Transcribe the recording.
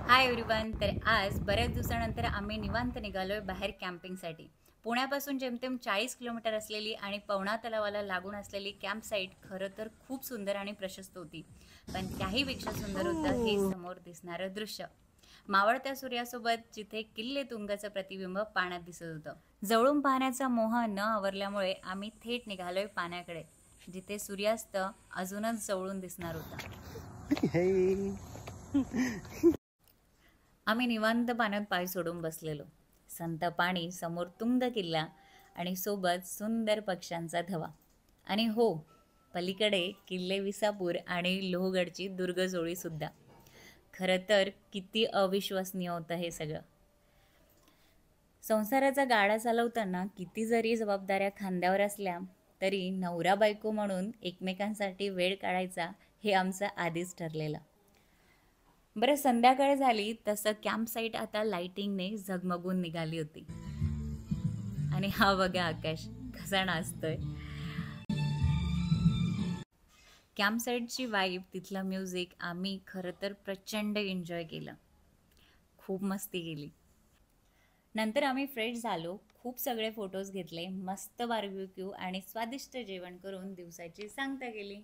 Hi everyone. तर आज बऱ्याच दिवसानंतर आम्ही निवांत निघालोय बाहेर कॅम्पिंगसाठी. पुण्यापासून जेमतेम 40 किलोमीटर असलेली आणि पवना तलावाला लागून असलेली कॅम्प साईट खरं तर खूप सुंदर आणि प्रशस्त होती. पण त्याहीपेक्षा सुंदर होतं हे Ooh. समोर दिसणारं दृश्य. मावळत्या सूर्यासोबत जिथे किल्ले तुंगाचं प्रतिबिंब पाण्यात दिसत होतं. जवळून पाहण्याचा मोह न आवरल्यामुळे आम्ही थेट निघालोय पाण्याकडे, जिथे सूर्यास्त अजूनच जवळून दिसणार होता. Hey. आम्ही निवांत पाण्यात पाय सोडून बसलेलो. संत पाणी, समोर तुंग किल्ला आणि सोबत सुंदर पक्ष्यांचा धवा. आणि हो, पलीकडे किल्ले विसापूर आणि लोहगडची दुर्गजोळी सुद्धा. खरं तर किती अविश्वसनीय होतं हे सगळं. संसाराचा गाडा चालवताना किती जरी जबाबदाऱ्या खांद्यावर असल्या तरी नवरा बायको म्हणून एकमेकांसाठी वेळ काढायचा हे आमचं आधीच ठरलेलं. बरं, संध्याकाळ झाली तसं कॅम्प साईट आता लाइटिंगने झगमगून निघाली होती. आणि हा बघा आकाश कसा नाचतोय. कॅम्प साईटची वाईब, तिथलं म्युझिक आम्ही खरं तर प्रचंड एन्जॉय केलं. खूप मस्ती केली. नंतर आम्ही फ्रेश झालो, खूप सगळे फोटोज घेतले, मस्त बार्बेक्यू आणि स्वादिष्ट जेवण करून दिवसाची सांगता केली.